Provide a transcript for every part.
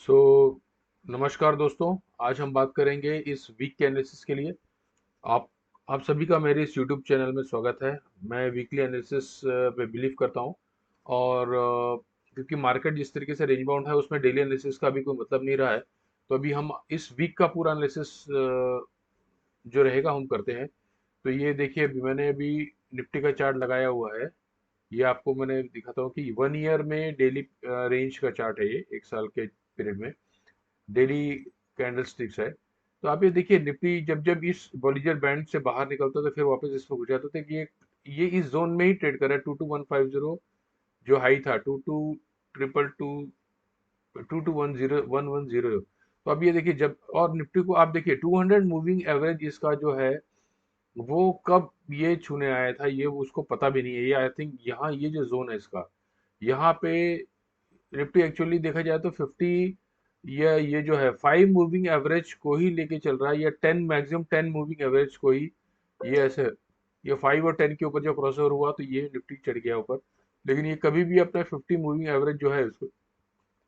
सो नमस्कार दोस्तों। आज हम बात करेंगे इस वीक के एनालिसिस के लिए। आप आप सभी का मेरे इस यूट्यूब चैनल में स्वागत है। मैं वीकली एनालिसिस पे बिलीव करता हूँ और क्योंकि मार्केट जिस तरीके से रेंज बाउंड है उसमें डेली एनालिसिस का भी कोई मतलब नहीं रहा है। तो अभी हम इस वीक का पूरा एनालिसिस जो रहेगा हम करते हैं। तो ये देखिए, अभी मैंने अभी निफ्टी का चार्ट लगाया हुआ है। ये आपको मैंने दिखाता हूँ कि 1 ईयर में डेली रेंज का चार्ट है, ये 1 साल के पीरियड में डेली कैंडलस्टिक्स है। तो आप ये देखिए, निफ्टी जब जब इस बॉलिजर बैंड से बाहर निकलता था फिर वापस इसमें घुस जाता था कि ये इस जोन में ही ट्रेड कर रहा है। 22150 जो हाई था, 22 2210110। तो अब ये देखिए, जब और निफ्टी को आप देखिए 200 मूविंग एवरेज इसका जो है वो कब ये छूने आया था, ये उसको पता भी नहीं है। ये आई थिंक यहाँ ये जो जोन है इसका, यहाँ पे निफ्टी एक्चुअली देखा जाए तो 50 या ये जो है 5 मूविंग एवरेज को ही लेके चल रहा है, या 10 मैक्सिमम 10 मूविंग एवरेज को ही। ये ऐसे ये 5 और 10 के ऊपर जो क्रॉसओवर हुआ तो ये निफ्टी चढ़ गया ऊपर। लेकिन ये कभी भी अपना 50 मूविंग एवरेज जो है उसको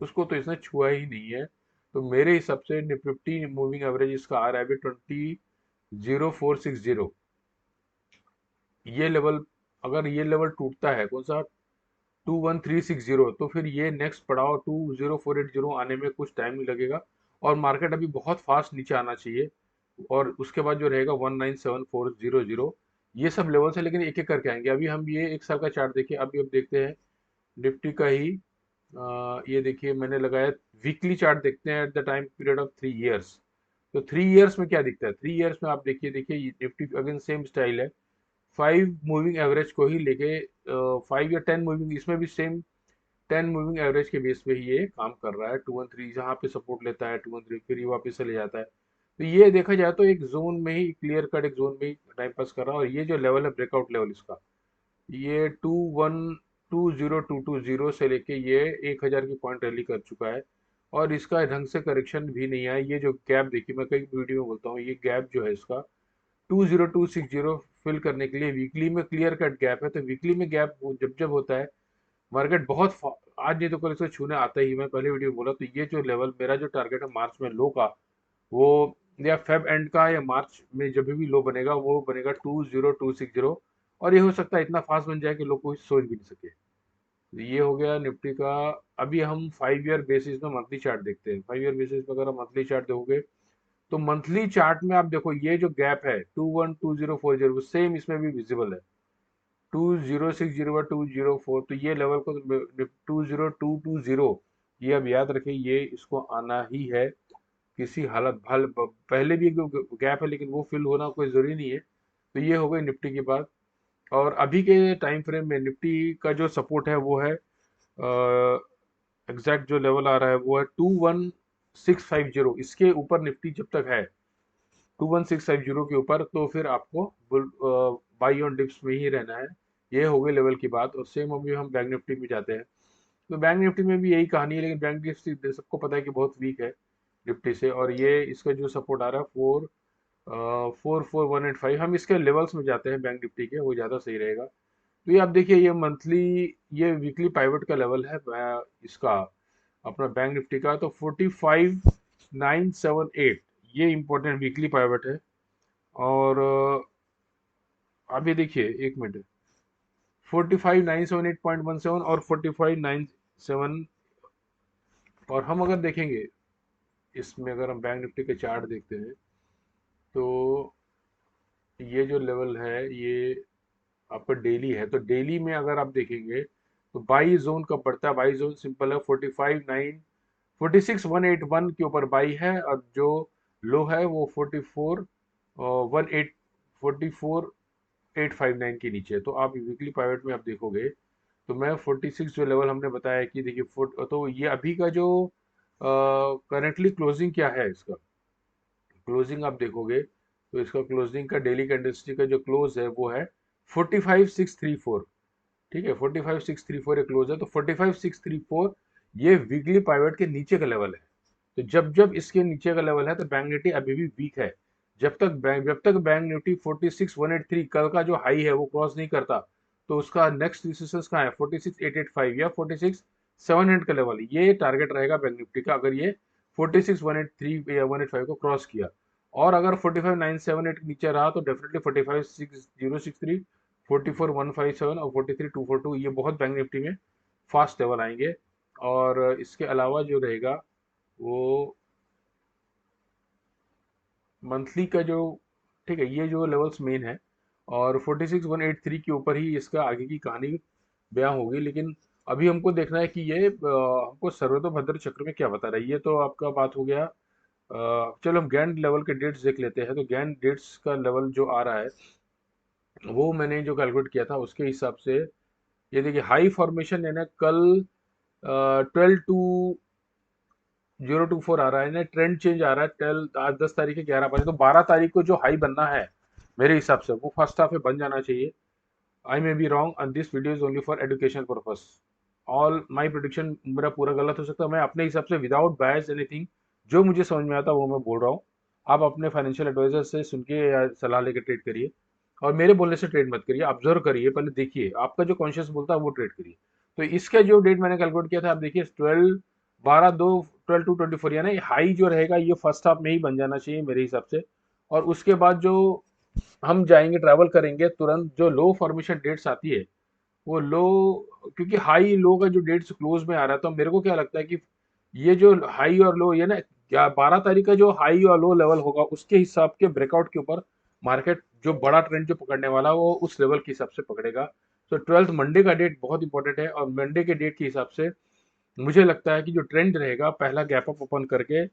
उसको तो इसने छुआ ही नहीं है। तो मेरे हिसाब से 50 मूविंग एवरेज इसका आ रहा है 200460। ये लेवल, अगर ये लेवल टूटता है कौन सा, 21360, तो फिर ये नेक्स्ट पड़ाव 20480 आने में कुछ टाइम नहीं लगेगा। और मार्केट अभी बहुत फास्ट नीचे आना चाहिए। और उसके बाद जो रहेगा 197400, ये सब लेवल्स है, लेकिन एक एक करके आएंगे। अभी हम ये 1 साल का चार्ट देखिए। अभी अब देखते हैं निफ्टी का ही। ये देखिए, मैंने लगाया वीकली चार्ट, देखते हैं at the time period of 3 years. तो 3 इयर्स में क्या दिखता है, 3 इयर्स में आप देखिए देखिए निफ्टी अगेन सेम स्टाइल है। 5 मूविंग एवरेज को ही लेके 5 या 10 मूविंग, इसमें भी सेम 10 मूविंग एवरेज के बेस पे ही ये काम कर रहा है। 213 जहाँ पे सपोर्ट लेता है, 213 फिर ये वापस चले जाता है। तो ये देखा जाए तो एक जोन में ही, क्लियर कट एक जोन में ही टाइम पास कर रहा है। और ये जो लेवल है, ब्रेकआउट लेवल इसका, ये 2120220 से लेके ये 1000 की पॉइंट रैली कर चुका है। और इसका ढंग से करेक्शन भी नहीं आया। ये जो गैप देखिए, मैं कई वीडियो में बोलता हूँ, ये गैप जो है इसका 20260 फिल करने के लिए वीकली में क्लियर कट गैप है। तो वीकली में गैप जब जब होता है, मार्केट आज नहीं तो कल इसको छूने आता ही। मैं पहले वीडियो में बोला, तो ये जो लेवल, मेरा जो टारगेट है मार्च में लो का, वो या फेब एंड का या मार्च में जब भी लो बनेगा वो बनेगा 20260। और ये हो सकता है इतना फास्ट बन जाए कि लोग कोई सोच भी नहीं सके। तो ये हो गया निफ्टी का। अभी हम 5 ईयर बेसिस में मंथली चार्ट देखते हैं। 5 ईयर बेसिस पे अगर हम मंथली चार्ट देखोगे, तो मंथली चार्ट में आप देखो, ये जो गैप है 212040, सेम इसमें भी विजिबल है। 2060 और 204, तो ये लेवल को 20220, ये अब याद रखें, ये इसको आना ही है किसी हालत पहले भी एक गैप है, लेकिन वो फिल होना कोई जरूरी नहीं है। तो ये हो गई निफ्टी की बात। और अभी के टाइम फ्रेम में निफ्टी का जो सपोर्ट है वो है, एग्जैक्ट जो लेवल आ रहा है वो है 21650। इसके ऊपर निफ्टी जब तक है 21650 के ऊपर, तो फिर आपको बाई ऑन डिप्स में ही रहना है। ये हो गई लेवल की बात। और सेम अभी हम बैंक निफ्टी में जाते हैं। तो बैंक निफ्टी में भी यही कहानी है, लेकिन बैंक निफ्टी सबको पता है कि बहुत वीक है निफ्टी से। और ये इसका जो सपोर्ट आ रहा है 44185, हम इसके लेवल्स में जाते हैं बैंक निफ्टी के, वो ज़्यादा सही रहेगा। तो ये आप देखिए, ये मंथली, ये वीकली पाइवट का लेवल है इसका, अपना बैंक निफ्टी का। तो 45978, ये इंपॉर्टेंट वीकली पाइवट है। और आप ये देखिए, एक मिनट, 45978.17 और 4597। और हम अगर देखेंगे इसमें, अगर हम बैंक निफ्टी के चार्ट देखते हैं, तो ये जो लेवल है ये आपका डेली है। तो डेली में अगर आप देखेंगे, तो बाई जोन कब बढ़ता है, बाई जोन सिंपल है, 46181 के ऊपर बाई है। और जो लो है वो 44859 के नीचे है। तो आप वीकली पाइवट में आप देखोगे, तो मैं 46 जो लेवल हमने बताया कि देखिए तो ये अभी का जो करेंटली क्लोजिंग क्या है इसका, क्लोजिंग आप देखोगे, तो इसका क्लोजिंग का डेली कैंडलस्टिक का जो क्लोज है वो है 45634। ठीक है, 45634 एक क्लोज है। तो 45634 ये वीकली पाइवट के नीचे का लेवल है। तो जब जब इसके नीचे का लेवल है तो बैंक निफ्टी अभी भी वीक है। जब तक बैंक निफ्टी 46183 कल का जो हाई है वो क्रॉस नहीं करता, तो उसका नेक्स्ट रेजिस्टेंस कहाँ है, 46885 या 46700 का लेवल, ये टारगेट रहेगा बैंक निफ्टी का। अगर ये 46,183 या 185 को क्रॉस किया, और अगर 45,978 के नीचे रहा तो डेफिनेटली 45,6063, 44,157 और 43,242 ये बहुत बैंक निफ्टी में फास्ट लेवल आएंगे। और इसके अलावा जो रहेगा वो मंथली का जो, ठीक है, ये जो लेवल्स मेन है, और 46,183 के ऊपर ही इसका आगे की कहानी बयां होगी। लेकिन अभी हमको देखना है कि ये हमको सर्वतोभद्र चक्र में क्या बता रहा है। ये तो आपका बात हो गया। चलो हम गैंड लेवल के डेट्स देख लेते हैं। तो गैंड डेट्स का लेवल जो आ रहा है वो मैंने जो कैलकुलेट किया था उसके हिसाब से, ये देखिए हाई फॉर्मेशन है ना, कल 12/2/024 आ रहा है ना, ट्रेंड चेंज आ रहा है। आज 10 तारीख है, 11 बजे, तो 12 तारीख को जो हाई बनना है मेरे हिसाब से वो फर्स्ट हाफ में बन जाना चाहिए। I may be wrong and this video is only for education purpose. All my prediction मेरा पूरा गलत हो सकता है। मैं अपने हिसाब से विदाउट बायस एनीथिंग जो मुझे समझ में आता है वो मैं बोल रहा हूँ। आप अपने फाइनेंशियल एडवाइजर से सुन के या सलाह लेकर ट्रेड करिए, और मेरे बोलने से ट्रेड मत करिए। ऑब्जर्व करिए, पहले देखिए आपका जो कॉन्शियस बोलता है वो ट्रेड करिए। तो इसका जो डेट मैंने कैलकुलेट किया था, आप देखिए 12/2/12/2/24, यानी हाई जो रहेगा ये फर्स्ट हाफ में ही बन जाना चाहिए मेरे हिसाब से। और उसके बाद जो हम जाएंगे, ट्रैवल करेंगे, तुरंत जो लो फॉर्मेशन डेट्स आती है वो लो, क्योंकि हाई लो का जो डेट्स क्लोज में आ रहा है, तो मेरे को क्या लगता है कि ये जो हाई और लो, ये ना, क्या 12 तारीख का जो हाई और लो लेवल होगा उसके हिसाब के ब्रेकआउट के ऊपर मार्केट जो बड़ा ट्रेंड जो पकड़ने वाला है वो उस लेवल के हिसाब से पकड़ेगा। तो 12th मंडे का डेट बहुत इंपॉर्टेंट है, और मंडे के डेट के हिसाब से मुझे लगता है कि जो ट्रेंड रहेगा, पहला गैप अप ओपन करके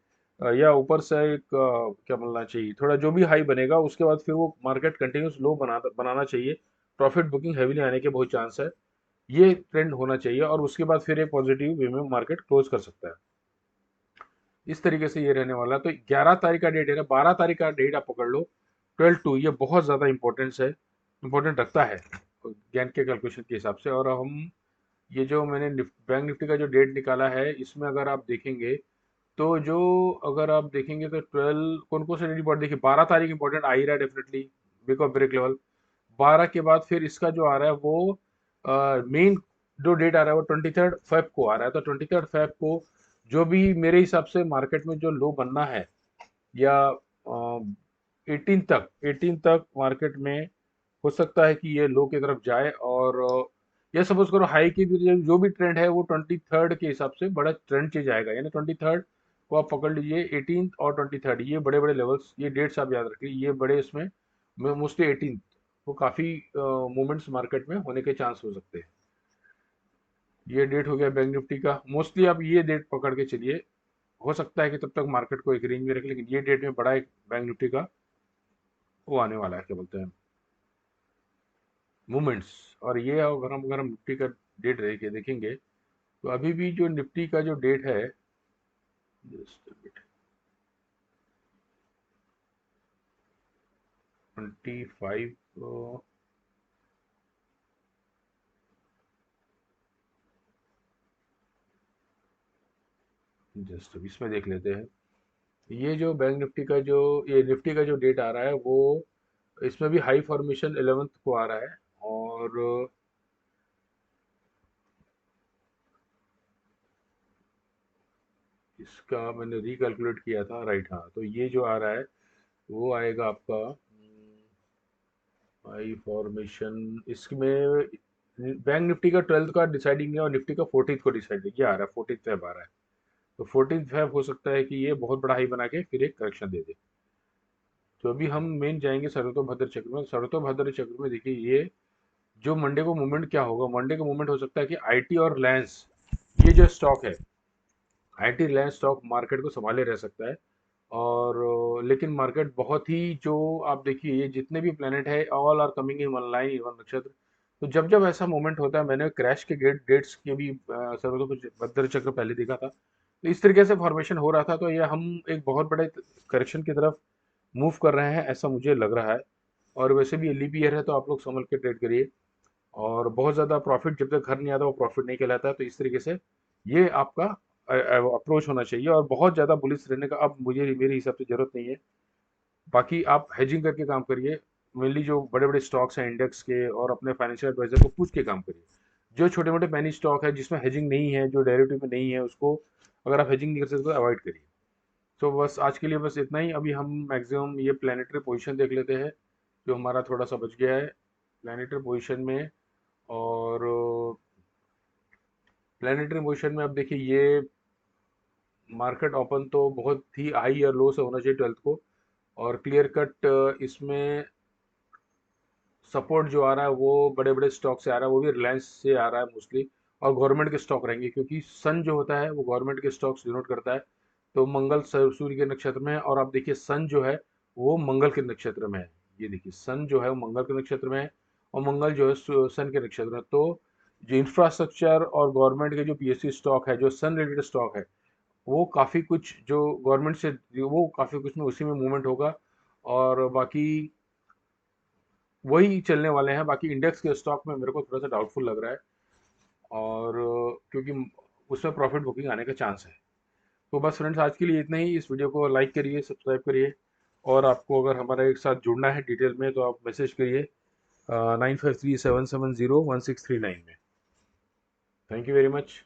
या ऊपर से एक क्या बोलना चाहिए, थोड़ा जो भी हाई बनेगा उसके बाद फिर वो मार्केट कंटिन्यूस लो बनाना चाहिए। प्रॉफिट बुकिंग हैवीली आने के बहुत चांस है। ये ट्रेंड होना चाहिए, और उसके बाद फिर एक पॉजिटिव वे में मार्केट क्लोज कर सकता है। इस तरीके से ये रहने वाला है। तो 11 तारीख का डेट है ना, 12 तारीख का डेट आप पकड़ लो, 12/2, ये बहुत ज़्यादा इंपॉर्टेंस है, इंपॉर्टेंट रखता है ज्ञान के कैलकुलेशन के हिसाब से। और हम ये जो मैंने बैंक निफ्टी का जो डेट निकाला है इसमें अगर आप देखेंगे तो जो, अगर आप देखेंगे तो 12 कौन कौन सा डेट इंपॉर्टेंट, देखिए 12 तारीख इंपॉर्टेंट आ ही रहा है definitely, big of break level. 12 के बाद फिर इसका जो आ रहा है वो मेन जो डेट आ रहा है वो 23rd फेब को आ रहा है। तो 23rd फेब को जो भी मेरे हिसाब से मार्केट में जो लो बनना है, या 18 तक मार्केट में हो सकता है कि ये लो की तरफ जाए। और ये सपोज करो हाई की भी जो भी ट्रेंड है वो 23rd के हिसाब से बड़ा ट्रेंड चेंज आएगा, यानी 23rd को आप पकड़ लीजिए, 18 और 23rd ये बड़े बड़े लेवल्स, ये डेट्स आप याद रखिए, ये बड़े इसमें मोस्टली 18 वो काफ़ी मूवमेंट्स मार्केट में होने के चांस हो सकते हैं। ये डेट हो गया बैंक निफ्टी का, मोस्टली आप ये डेट पकड़ के चलिए। हो सकता है कि तब तक मार्केट को एक रेंज में रखे, लेकिन ये डेट में बड़ा एक बैंक निफ्टी का वो आने वाला है, क्या बोलते हैं, मूवमेंट्स। और ये अगर हम निफ्टी का डेट रह के देखेंगे तो अभी भी जो निफ्टी का जो डेट है, जस्ट 25, जस्ट अभी इसमें देख लेते हैं। ये जो बैंक निफ्टी का जो, ये निफ्टी का जो डेट आ रहा है वो, इसमें भी हाई फॉर्मेशन 11th को आ रहा है। और इसका मैंने रिकैलकुलेट किया था, राइट, हाँ, तो ये जो आ रहा है वो आएगा आपका हाई फॉर्मेशन, इसमें बैंक निफ्टी का 12th का डिसाइडिंग है और निफ्टी का 14th को डिसाइडिंग, ये आ रहा है 14th फेब आ रहा है। तो 14th फेब हो सकता है कि ये बहुत बड़ा हाई बना के फिर एक करेक्शन दे दे। तो अभी हम मेन जाएंगे सर्वतोभद्र चक्र में। सर्वतोभद्र चक्र में देखिए ये जो मंडे को मूवमेंट क्या होगा, मंडे का मूवमेंट हो सकता है कि आईटी और रिलायंस, ये जो स्टॉक है, आईटी रिलायंस स्टॉक मार्केट को संभाले रह सकता है। और लेकिन मार्केट बहुत ही, जो आप देखिए ये जितने भी प्लेनेट है all are coming in one line, in one नक्षत्र। तो जब जब ऐसा मोमेंट होता है, मैंने क्रैश के डेट्स के भी सर्वतोभद्र चक्र पहले देखा था, तो इस तरीके से फॉर्मेशन हो रहा था। तो ये हम एक बहुत बड़े करेक्शन की तरफ मूव कर रहे हैं ऐसा मुझे लग रहा है। और वैसे भी लीप ईयर है तो आप लोग संभल के ट्रेड करिए। और बहुत ज़्यादा प्रॉफिट जब तक घर नहीं आता वो प्रॉफिट नहीं कहलाता है। तो इस तरीके से ये आपका अप्रोच होना चाहिए, और बहुत ज़्यादा बुलिश रहने का अब मुझे मेरे हिसाब से ज़रूरत नहीं है। बाकी आप हेजिंग करके काम करिए, मेनली जो बड़े बड़े स्टॉक्स हैं इंडेक्स के, और अपने फाइनेंशियल एडवाइजर को पूछ के काम करिए। जो छोटे मोटे पैनी स्टॉक है जिसमें हेजिंग नहीं है, जो डेरिवेटिव में नहीं है, उसको अगर आप हेजिंग नहीं कर सकते तो अवॉइड करिए। तो बस आज के लिए बस इतना ही। अभी हम मैक्सिमम ये प्लानिटरी पोजीशन देख लेते हैं जो हमारा थोड़ा सा बच गया है प्लानिटरी पोजीशन में। और प्लानिटरी पोजीशन में अब देखिए ये मार्केट ओपन तो बहुत ही हाई या लो से होना चाहिए 12th को, और क्लियर कट इसमें सपोर्ट जो आ रहा है वो बड़े बड़े स्टॉक से आ रहा है, वो भी रिलायंस से आ रहा है मोस्टली, और गवर्नमेंट के स्टॉक रहेंगे क्योंकि सन जो होता है वो गवर्नमेंट के स्टॉक्स डिनोट करता है। तो मंगल सूर्य के नक्षत्र में है, और आप देखिए सन जो है वो मंगल के नक्षत्र में है। ये देखिए सन जो है वो मंगल के नक्षत्र में है, और मंगल जो है सन के नक्षत्र में। तो जो इंफ्रास्ट्रक्चर और गवर्नमेंट के जो पीएसयू स्टॉक है, जो सन रिलेटेड स्टॉक है, वो काफ़ी कुछ जो गवर्नमेंट से वो काफ़ी कुछ में उसी में मूवमेंट होगा। और बाकी वही चलने वाले हैं। बाकी इंडेक्स के स्टॉक में मेरे को थोड़ा सा डाउटफुल लग रहा है, और क्योंकि उसमें प्रॉफिट बुकिंग आने का चांस है। तो बस फ्रेंड्स आज के लिए इतना ही। इस वीडियो को लाइक करिए, सब्सक्राइब करिए, और आपको अगर हमारे एक साथ जुड़ना है डिटेल में तो आप मैसेज करिए 9537701639 में। Thank you very much.